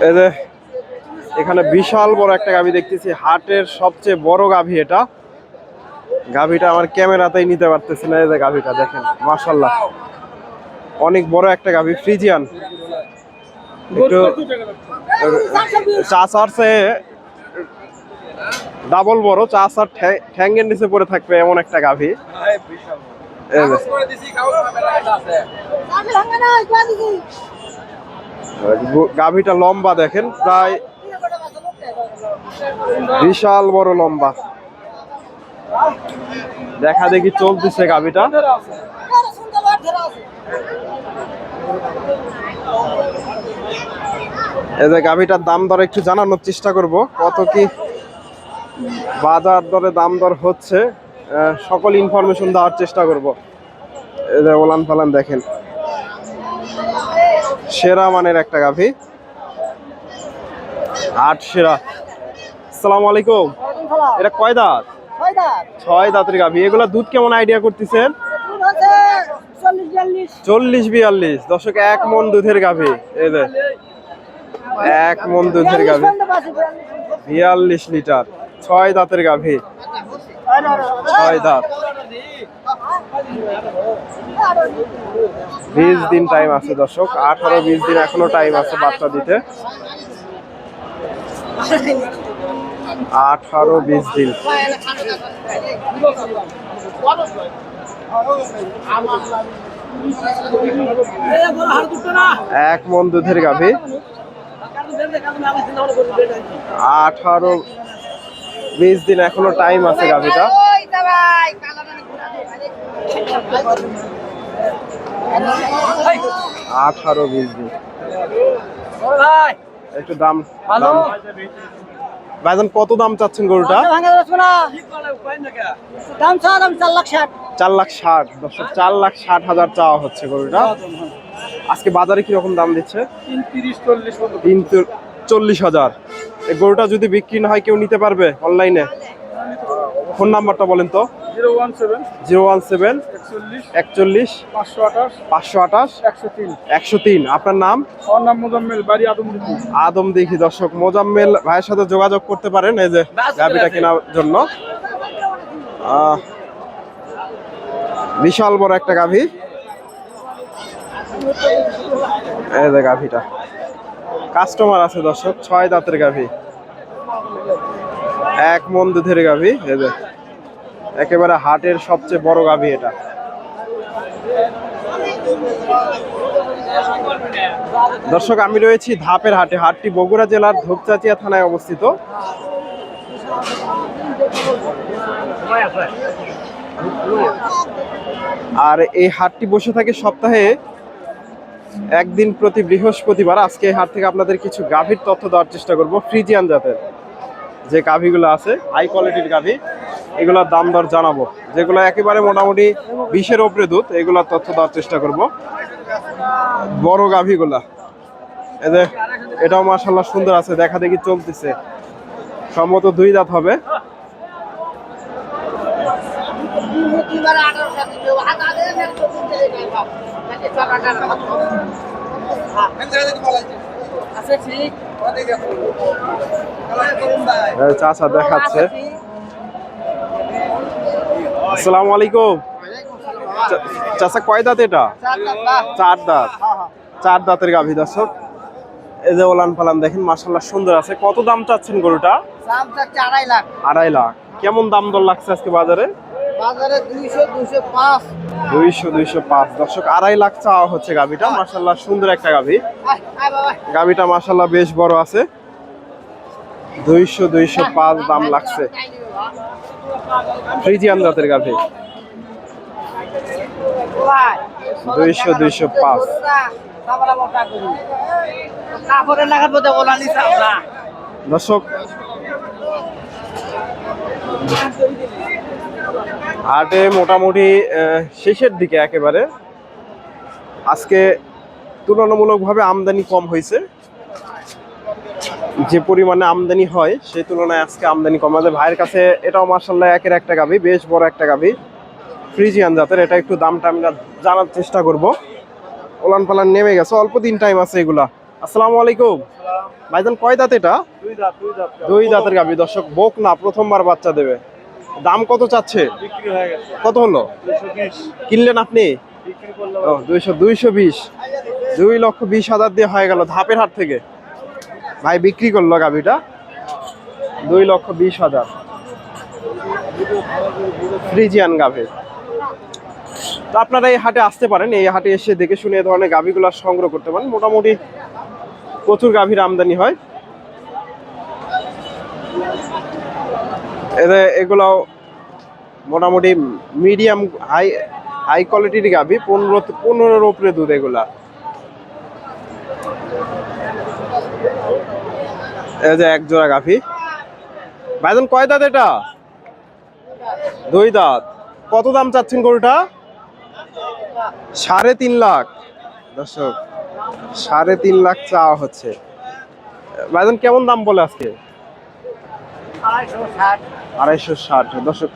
এই যে এখানে বিশাল বড় একটা গাভী দেখতেছি, হাটের সবচেয়ে বড় গাভী এটা। গাভীটা আমার ক্যামেরাতেই নিতে পারতেছি না। এই যে গাভীটা দেখেন, মাশাআল্লাহ অনেক বড় একটা গাভী, ফ্রিজিয়ান। একটু চাচার চেয়ে ডাবল বড়, চাচার ঠ্যাঙ্গের নিচে পড়ে থাকবে এমন একটা গাভী। গাভীটা লম্বা দেখেন, প্রায় বিশাল বড় লম্বা। দেখা দেখি চলতেছে গাভীটা। এই যে গাভীটার দাম দর একটু জানানোর চেষ্টা করব, কত কি বাজার দরে দাম দর হচ্ছে, সকল ইনফরমেশন দেওয়ার চেষ্টা করব। এই যে ওলান পালান দেখেন, সেরা মানের একটা গাভী, আট সেরা। আসসালামু আলাইকুম। এটা কয় দাঁত? ছয় দাঁতের গাভী। এগুলা দুধ কেমন আইডিয়া করতেছেন? 40-42। দর্শক, 1 মণ দুধের গাভী। এই যে 1 মণ দুধের গাভী, 42 লিটার, 6 দাঁতের গাভী, 6 দাঁত। 20 দিন টাইম আছে দর্শক, 18-20 দিন এখনো টাইম আছে বাচ্চা দিতে। 18-20 দিন। এক মণ দুধের গাভী, 18-20 দিন এখনো টাইম আছে গাভীটা। 18-20 দিন। একটু দাম ভাইজান, কত দাম চাচ্ছেন গরুটা? 4,60,000। দর্শক, 4,60,000 চাওয়া হচ্ছে গরুটা। আজকে বাজারে কিরকম দাম দিচ্ছে? 40,000। এই গরুটা যদি বিক্রি না হয় কেউ নিতে পারবে অনলাইনে? ফোন নাম্বারটা বলেন তো। 017 41 528 103। আপনার নাম? মোজাম্মেল, বাড়ি আদমদিঘি। আদমদিঘি। দর্শক, মোজাম্মেল ভাইয়ের সাথে যোগাযোগ করতে পারেন এই যে গাভীটা কেনার জন্য। বিশাল বড় একটা গাভী। এই যে গাভীটা, কাস্টমার আছে দর্শক। 6 দাঁতের গাভী, 1 মণ দুধের গাভী। এই যে একেবারে হাটের সবচেয়ে বড় গাভী এটা। দর্শক, আমি রয়েছি ধাপের হাটে। হাটটি বগুড়া জেলার ধূপচাচিয়া থানায় অবস্থিত। আর এই হাটটি বসে থাকে সপ্তাহে একদিন প্রতি বৃহস্পতিবার। আজকে এই হাট থেকে আপনাদের কিছু গাভীর তথ্য দেওয়ার চেষ্টা করব। ফ্রিজিয়ান জাতের যে গাভীগুলো আছে, হাই কোয়ালিটির গাভী, এগুলোর দাম দর জানাবো। যেগুলো একেবারে মোটামুটি 20-এর উপরে দুধ, এগুলোর তথ্য দেওয়ার চেষ্টা করব। বড় গাভীগুলা, এদের এটাও মাশাআল্লাহ সুন্দর আছে, দেখা দেখি চলতেছে। সম্ভবত 2 দাঁত হবে। চাচা দেখাচ্ছে। আসসালামু আলাইকুম। চাচা, কয় দাঁত এটা? 4 দাঁত। 4 দাঁতের গাভী দর্শক। এই যে ওলান পালান দেখেন, মাশাআল্লাহ সুন্দর আছে। কত দাম চাচ্ছেন গরুটা? 2.5 লাখ। 2.5 লাখ। কেমন দাম দর লাগছে আজকে বাজারে? 200-205। দর্শক, 2.5 লাখ চাওয়া হচ্ছে গাভীটা। মাশাআল্লাহ সুন্দর একটা গাভী। গাভীটা মাশাআল্লাহ বেশ বড় আছে। 200-205 দাম লাগছে। ফ্রিজিয়ান জাতের গাভী, 200-205। দর্শক, হাটে মোটামুটি শেষের দিকে একেবারে। আজকে তুলনামূলকভাবে আমদানি কম হয়েছে। যে পরিমাণে আমদানি হয় সেই তুলনায় আজকে আমদানি কম। আমাদের ভাইয়ের কাছে এটাও মাশাআল্লাহ একের একটা গাভী, বেশ বড় একটা গাভী, ফ্রিজিয়ান জাতের। এটা একটু দামটা আমরা জানার চেষ্টা করব। ওলান পালান নেমে গেছে, অল্প দিন টাইম আছে এগুলা। আসসালামু আলাইকুম ভাইজান, কয় দাঁত এটা? দুই দাঁত দুই দাঁত দুই দাঁতের গাভী দর্শক, বোক না, প্রথমবার বাচ্চা দেবে। দাম কত চাচ্ছে? বিক্রি হয়ে গেছে কত হলো? 220 কিনলেন আপনি? বিক্রি করলে ও 220, 2,20,000 দিয়ে হয়ে গেল ধাপের হাট থেকে। ভাই বিক্রি করলো গাভীটা 2,20,000। ফ্রিজিয়ান গাভী। তো আপনারা এই হাটে আসতে পারেন, এই হাটে এসে দেখে শুনে এই ধরনের গাভীগুলো সংগ্রহ করতে পারেন। মোটামুটি প্রচুর গাভীর আমদানি হয়। এগুলো মোটামুটি মিডিয়াম হাই হাই কোয়ালিটির গাভী, 15-15-র উপরে দুধ এগুলা। এই যে এক জোড়া গাভী। ভাইজান কয় দাঁত এটা? দুই দাঁত। কত দাম চাচ্ছেন গরুটা? 3.5 লাখ দর্শক, 3.5 লাখ চাওয়া হচ্ছে। ভাইজান কেমন দাম বলে আজকে? 260 দর্শক।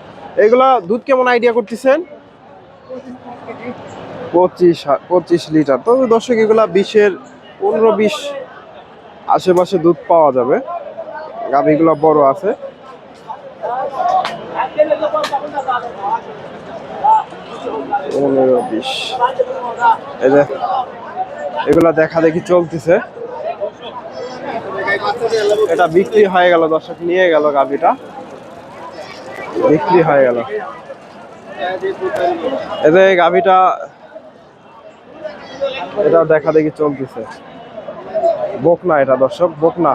এগুলা দুধ কেমন আইডিয়া করতেছেন? 25 লিটার। তো দর্শক এগুলা 15-20 আশেপাশে দুধ পাওয়া যাবে। গাভীগুলো বড় আছে। 15-20। এই যে এগুলা দেখা দেখি চলতেছে। এটা বিক্রি হয়ে গেল দর্শক, নিয়ে গেল গাভীটা, বিক্রি হয়ে গেল। এই যে গাভীটা, এটা দেখা দেখি চলতেছে। বকনা এটা দর্শক, বকনা।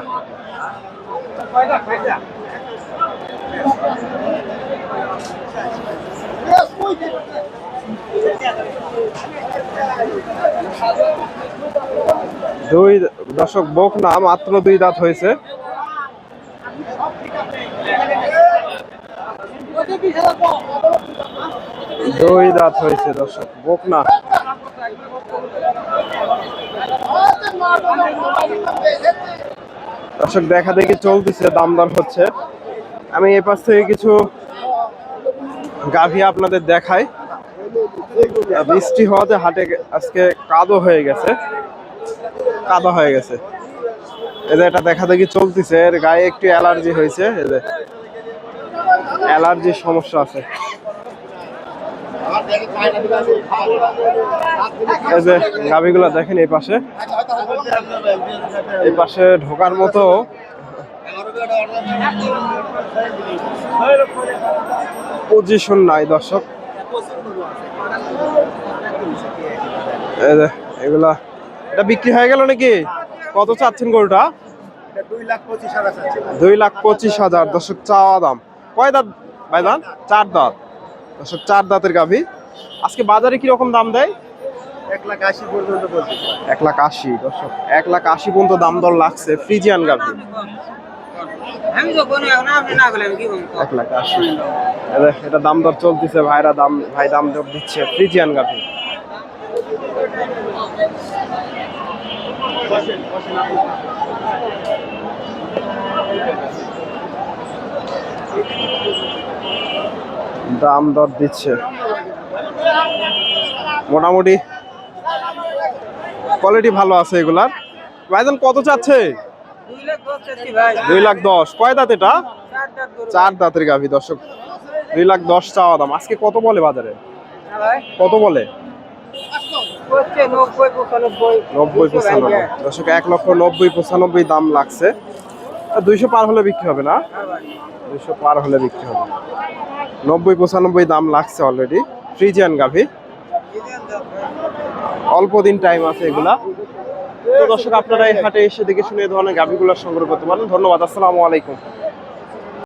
দুই দর্শক, বকনা, মাত্র 2 দাঁত হয়েছে। দুই দাঁত হয়েছে দর্শক, বকনা। দর্শক দেখা দেখি চলতেছে, দাম দর হচ্ছে। আমি এই পাশ থেকে কিছু গাভী আপনাদের দেখাই। বৃষ্টি হওয়াতে হাটে আজকে কাদো হয়ে গেছে, কাদা হয়ে গেছে। এদের এটা দেখা দেখি চলতেছে, এর গায়ে একটু অ্যালার্জি হয়েছে, এদের অ্যালার্জির সমস্যা আছে। এই যে গাভীগুলো দেখেন, এই পাশে, এই পাশে ঢোকার মতো পজিশন নাই দর্শক। এই যে এগুলা, এটা বিক্রি হয়ে গেল নাকি? কত চাচ্ছেন গরুটা? 2,25,000 দর্শক চাওয়া দাম। কয় দাঁত ভাইজান? 4 দাঁত দর্শক, 4 দাঁতের গাভী। আজকে বাজারে কি রকম দাম দেয়? 1,80,000 পর্যন্ত বলছি। 1,80,000 দর্শক, 1,80,000 পর্যন্ত দাম দর লাগছে ফ্রিজিয়ান গাভী। আমি তো কোনো এখন আপনি না বলে আমি কি বলবো? 1,80,000 এটা দাম দর চলতেছে। ভাই দাম দর দিচ্ছে ফ্রিজিয়ান গাভী। দাম দর দিচ্ছে মোটামুটি, কোয়ালিটি ভালো আছে এগুলার। ভাইজান কত চাচ্ছে? 2,10,000 ভাই। 2,10,000। কয় দাঁত এটা? 4 দাঁত গরু। 4 দাঁতের গাভী দর্শক, 2,10,000 চাওয়া দাম। আজকে কত বলে বাজারে? না ভাই। কত বলে? হচ্ছে 90-95 90-95 দর্শক, 1,90,95 দাম লাগছে। 200 পার হলে বিক্রি হবে না? 200 পার হলে বিক্রি হবে। 90-95 দাম লাগছে অলরেডি। ফ্রিজিয়ান গাভী, অল্প দিন টাইম আছে এগুলা। তো দর্শক আপনারা এই হাটে এসে দেখে শুনে এই ধরনের গাভীগুলো সংগ্রহ করতে পারেন। ধন্যবাদ, আসসালামু আলাইকুম।